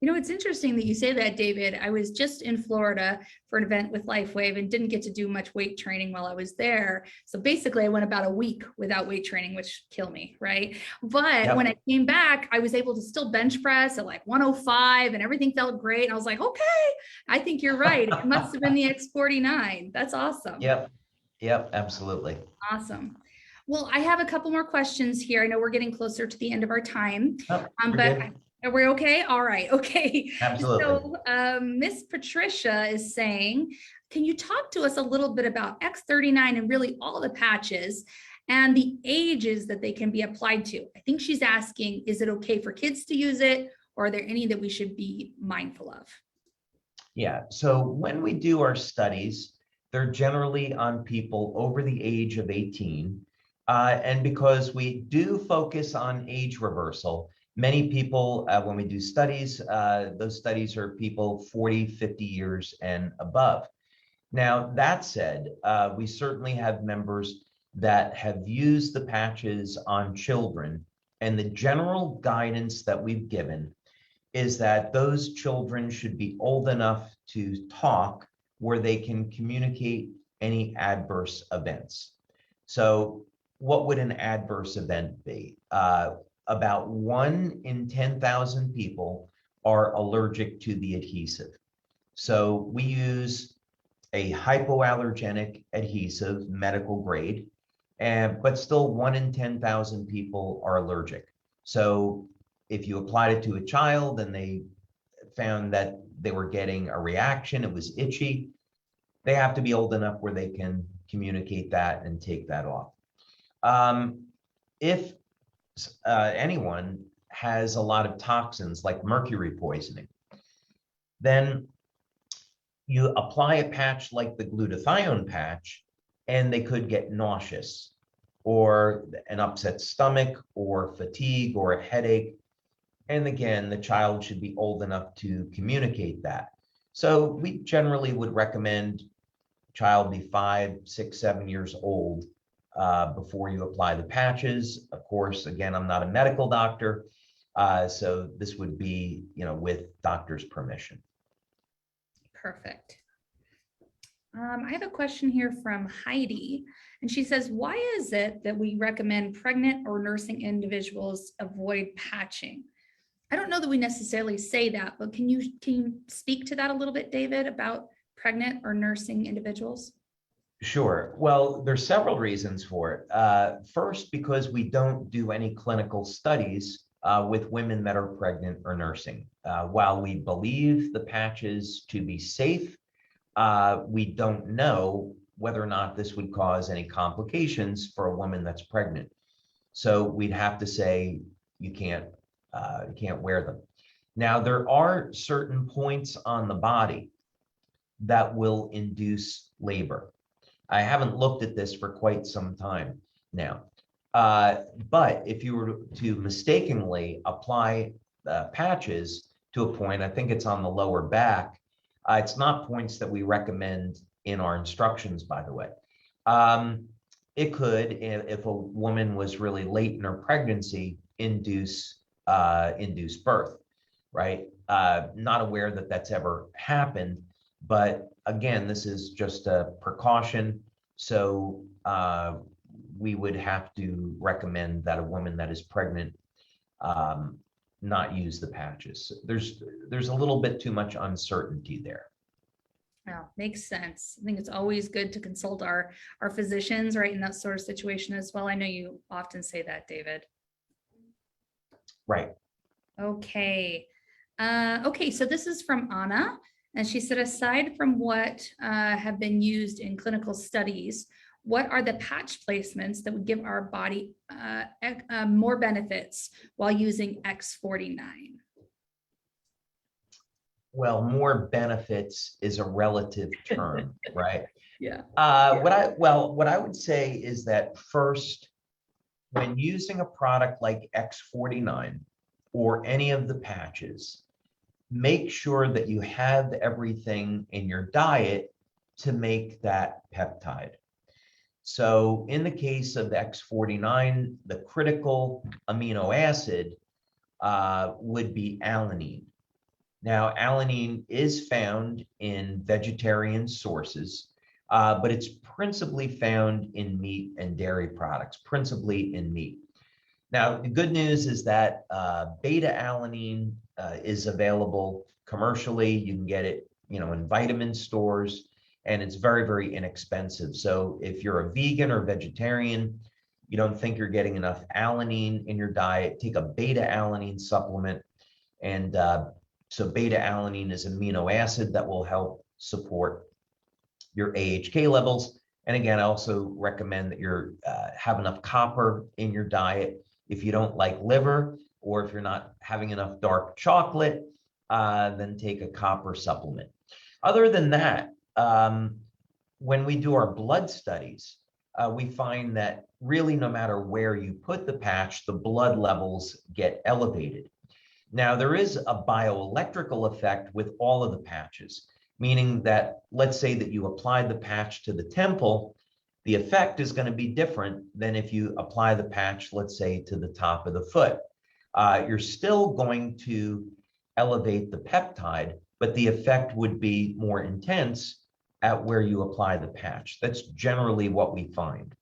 You know, it's interesting that you say that, David. I was just in Florida for an event with LifeWave and didn't get to do much weight training while I was there. So basically I went about a week without weight training, which killed me, right? But when I came back, I was able to still bench press at like 105 and everything felt great. And I was like, okay, I think you're right. It must have been the X49. That's awesome. Yep, absolutely. Awesome. Well, I have a couple more questions here. I know we're getting closer to the end of our time, but are we okay? All right. Okay. Absolutely. So Miss Patricia is saying, can you talk to us a little bit about X39 and really all the patches and the ages that they can be applied to? I think she's asking, is it okay for kids to use it, or are there any that we should be mindful of? Yeah. So when we do our studies, they're generally on people over the age of 18. And because we do focus on age reversal, many people, when we do studies, those studies are people 40, 50 years and above. Now, that said, we certainly have members that have used the patches on children. And the general guidance that we've given is that those children should be old enough to talk where they can communicate any adverse events. So what would an adverse event be? About 1 in 10,000 people are allergic to the adhesive. So we use a hypoallergenic adhesive, medical grade, but still 1 in 10,000 people are allergic. So if you applied it to a child and they found that they were getting a reaction, it was itchy, they have to be old enough where they can communicate that and take that off. If anyone has a lot of toxins like mercury poisoning, then you apply a patch like the glutathione patch and they could get nauseous or an upset stomach or fatigue or a headache. And again, the child should be old enough to communicate that. So we generally would recommend child be 5, 6, 7 years old before you apply the patches. Of course, again, I'm not a medical doctor, so this would be, with doctor's permission. Perfect. I have a question here from Heidi, and she says, why is it that we recommend pregnant or nursing individuals avoid patching? I don't know that we necessarily say that, but can you speak to that a little bit, David, about pregnant or nursing individuals? Sure. Well, there's several reasons for it. First, because we don't do any clinical studies with women that are pregnant or nursing. While we believe the patches to be safe, we don't know whether or not this would cause any complications for a woman that's pregnant. So we'd have to say you can't wear them. Now, there are certain points on the body that will induce labor. I haven't looked at this for quite some time now. But if you were to mistakenly apply patches to a point, I think it's on the lower back, it's not points that we recommend in our instructions, by the way. It could, if a woman was really late in her pregnancy, induce birth, right? Not aware that that's ever happened, but again, this is just a precaution. So we would have to recommend that a woman that is pregnant not use the patches. There's a little bit too much uncertainty there. Yeah, makes sense. I think it's always good to consult our physicians, right, in that sort of situation as well. I know you often say that, David. Right. Okay. Okay, so this is from Anna, and she said, aside from what have been used in clinical studies, what are the patch placements that would give our body more benefits while using X49? Well, more benefits is a relative term, right? Yeah. What I would say is that first, when using a product like X49 or any of the patches, make sure that you have everything in your diet to make that peptide. So in the case of X49, the critical amino acid would be alanine. Now, alanine is found in vegetarian sources, but it's principally found in meat and dairy products, principally in meat. Now, the good news is that beta alanine is available commercially. You can get it, in vitamin stores, and it's very, very inexpensive. So if you're a vegan or vegetarian, you don't think you're getting enough alanine in your diet, take a beta alanine supplement. And so beta alanine is an amino acid that will help support your AHK levels. And again, I also recommend that you have enough copper in your diet. If you don't like liver, or if you're not having enough dark chocolate, then take a copper supplement. Other than that, when we do our blood studies, we find that really no matter where you put the patch, the blood levels get elevated. Now, there is a bioelectrical effect with all of the patches, meaning that let's say that you apply the patch to the temple, the effect is going to be different than if you apply the patch, let's say, to the top of the foot. You're still going to elevate the peptide, but the effect would be more intense at where you apply the patch. That's generally what we find.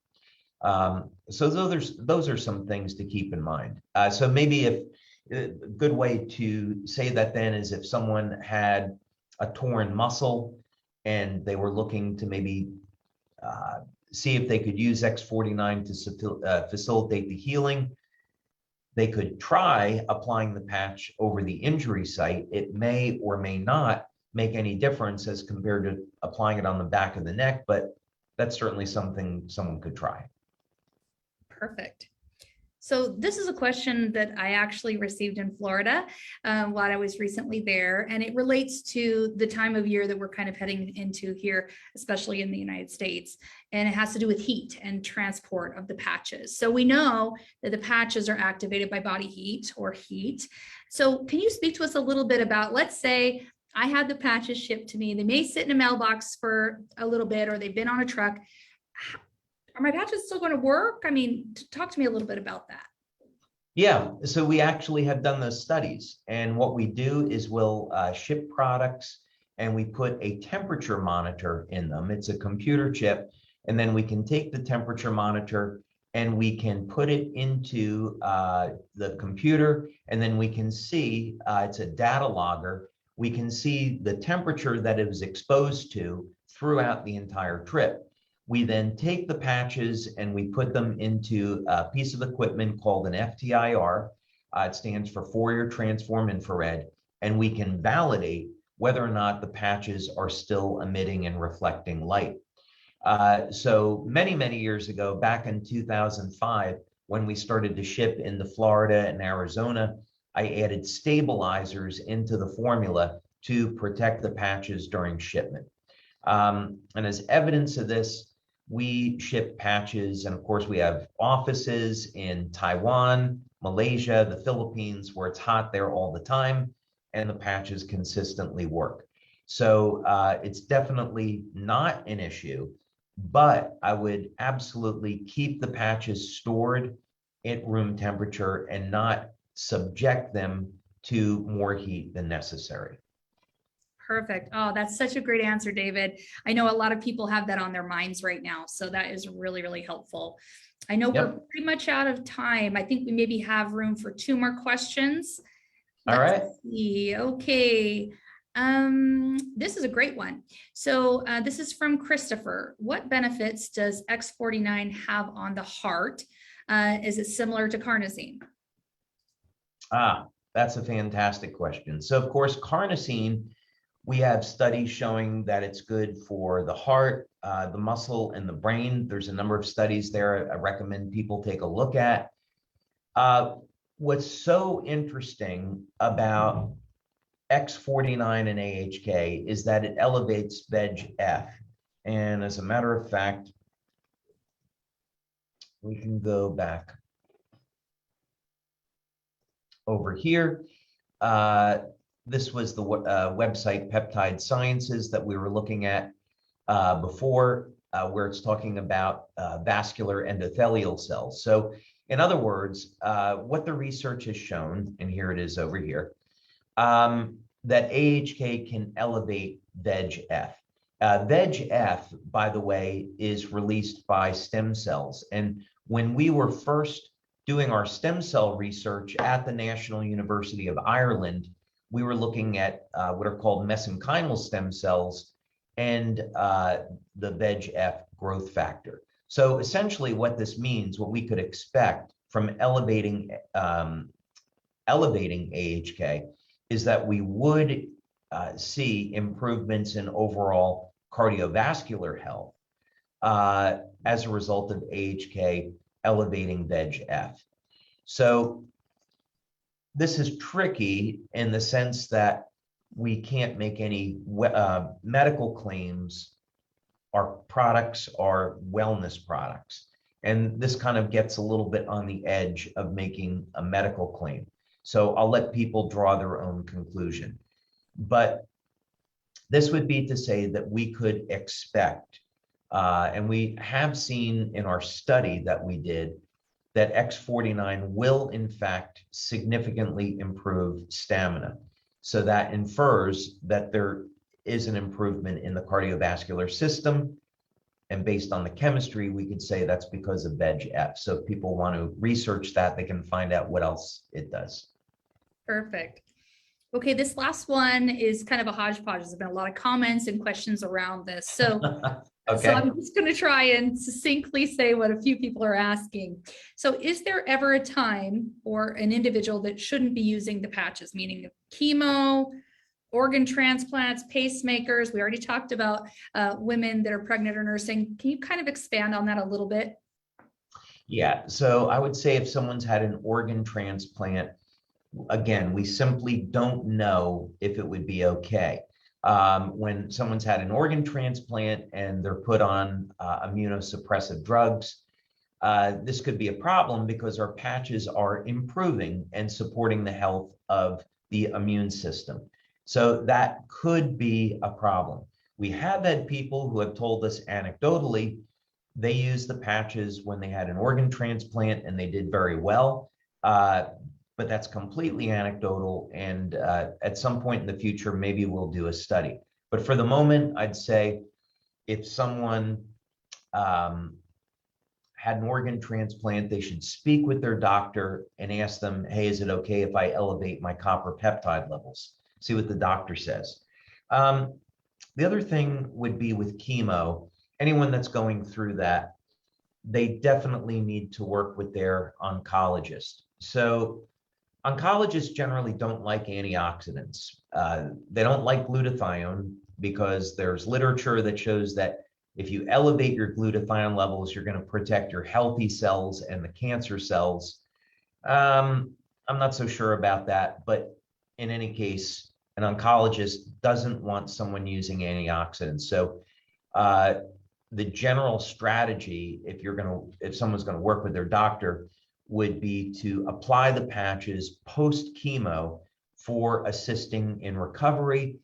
So those are some things to keep in mind. So maybe if a good way to say that then is if someone had a torn muscle and they were looking to maybe see if they could use X49 to facilitate the healing, they could try applying the patch over the injury site. It may or may not make any difference as compared to applying it on the back of the neck, but that's certainly something someone could try. Perfect. So this is a question that I actually received in Florida while I was recently there, and it relates to the time of year that we're kind of heading into here, especially in the United States, and it has to do with heat and transport of the patches. So we know that the patches are activated by body heat or heat. So can you speak to us a little bit about, let's say I had the patches shipped to me, they may sit in a mailbox for a little bit, or they've been on a truck. Are my patches still going to work? I mean, talk to me a little bit about that. Yeah, so we actually have done those studies. And what we do is we'll ship products and we put a temperature monitor in them. It's a computer chip. And then we can take the temperature monitor and we can put it into the computer. And then we can see, it's a data logger. we can see the temperature that it was exposed to throughout the entire trip. We then take the patches and we put them into a piece of equipment called an FTIR. It stands for Fourier Transform Infrared, and we can validate whether or not the patches are still emitting and reflecting light. So many years ago, back in 2005, when we started to ship into Florida and Arizona, I added stabilizers into the formula to protect the patches during shipment. And as evidence of this, we ship patches, and of course we have offices in Taiwan, Malaysia, the Philippines, where it's hot there all the time, and the patches consistently work. So it's definitely not an issue, but I would absolutely keep the patches stored at room temperature and not subject them to more heat than necessary. Perfect. Oh, that's such a great answer, David. I know a lot of people have that on their minds right now. So that is really helpful. I know we're pretty much out of time. I think we maybe have room for 2 more questions. All right. Let's see. Okay. This is a great one. So this is from Christopher. What benefits does X49 have on the heart? Is it similar to carnosine? That's a fantastic question. So of course, carnosine, we have studies showing that it's good for the heart, the muscle, and the brain. There's a number of studies there I recommend people take a look at. What's so interesting about X49 and AHK is that it elevates VEGF. And as a matter of fact, we can go back over here. This was the website Peptide Sciences that we were looking at before, where it's talking about vascular endothelial cells. So in other words, what the research has shown, and here it is over here, that AHK can elevate VEGF. VEGF, by the way, is released by stem cells. And when we were first doing our stem cell research at the National University of Ireland, we were looking at what are called mesenchymal stem cells and the VEGF growth factor. So essentially what this means, what we could expect from elevating AHK is that we would see improvements in overall cardiovascular health as a result of AHK elevating VEGF. So this is tricky in the sense that we can't make any medical claims. Our products are wellness products. And this kind of gets a little bit on the edge of making a medical claim. So I'll let people draw their own conclusion. But this would be to say that we could expect, and we have seen in our study that we did, that X49 will in fact significantly improve stamina. So that infers that there is an improvement in the cardiovascular system. And based on the chemistry, we could say that's because of VEGF. So if people want to research that, they can find out what else it does. Perfect. Okay, this last one is kind of a hodgepodge. There's been a lot of comments and questions around this. So, Okay. So I'm just going to try and succinctly say what a few people are asking. So is there ever a time or an individual that shouldn't be using the patches, meaning chemo, organ transplants, pacemakers? We already talked about women that are pregnant or nursing. Can you kind of expand on that a little bit? Yeah, so I would say if someone's had an organ transplant, again, we simply don't know if it would be okay. When someone's had an organ transplant and they're put on immunosuppressive drugs, this could be a problem because our patches are improving and supporting the health of the immune system. So that could be a problem. We have had people who have told us anecdotally, they used the patches when they had an organ transplant and they did very well. But that's completely anecdotal, and at some point in the future, maybe we'll do a study. But for the moment, I'd say if someone had an organ transplant, they should speak with their doctor and ask them, hey, is it okay if I elevate my copper peptide levels? see what the doctor says. The other thing would be with chemo, anyone that's going through that, they definitely need to work with their oncologist. So oncologists generally don't like antioxidants. They don't like glutathione because there's literature that shows that if you elevate your glutathione levels, you're going to protect your healthy cells and the cancer cells. I'm not so sure about that, but in any case, an oncologist doesn't want someone using antioxidants. So the general strategy, if someone's going to work with their doctor, would be to apply the patches post chemo for assisting in recovery,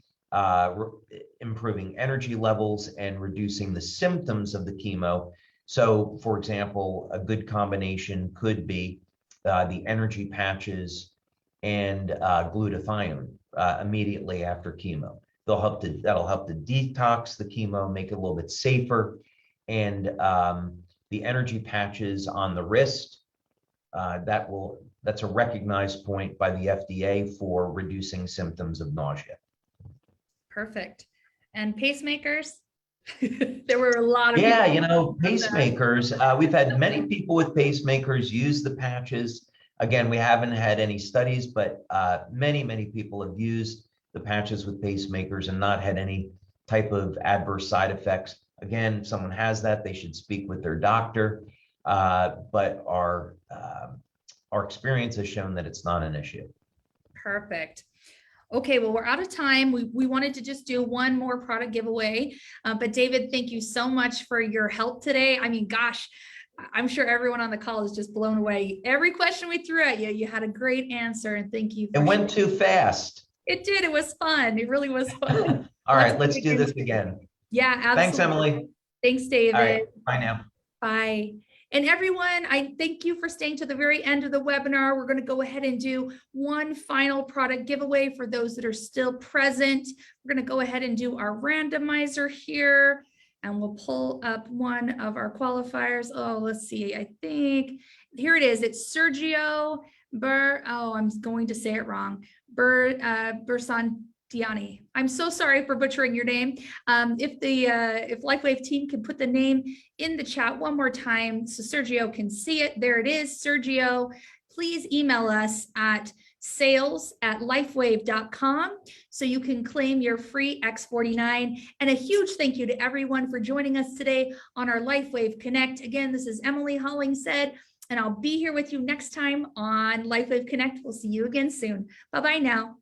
improving energy levels, and reducing the symptoms of the chemo. So, for example, a good combination could be the energy patches and glutathione immediately after chemo. That'll help to detox the chemo, make it a little bit safer, and the energy patches on the wrist, that's a recognized point by the FDA for reducing symptoms of nausea. Perfect. And pacemakers? There were a lot of Yeah, people pacemakers. We've had many people with pacemakers use the patches. Again, we haven't had any studies, but many people have used the patches with pacemakers and not had any type of adverse side effects. Again, if someone has that, they should speak with their doctor. But our experience has shown that it's not an issue. Perfect. Okay, well, we're out of time. We wanted to just do one more product giveaway. But David, thank you so much for your help today. I mean, gosh, I'm sure everyone on the call is just blown away. Every question we threw at you, you had a great answer, and thank you. It went too fast. It did. It was fun. It really was fun. All right, let's do this again. Yeah, absolutely. Thanks, Emily. Thanks, David. All right, bye now. Bye. And everyone, I thank you for staying to the very end of the webinar. We're going to go ahead and do one final product giveaway for those that are still present. We're going to go ahead and do our randomizer here, and we'll pull up one of our qualifiers. Oh, let's see. I think here it is. It's Sergio I'm going to say it wrong. Bersantiani. I'm so sorry for butchering your name. If LifeWave team can put the name in the chat one more time so Sergio can see it. There it is, Sergio. Please email us at sales@lifewave.com so you can claim your free X49. And a huge thank you to everyone for joining us today on our LifeWave Connect. Again, this is Emily Hollingshead, and I'll be here with you next time on LifeWave Connect. We'll see you again soon. Bye-bye now.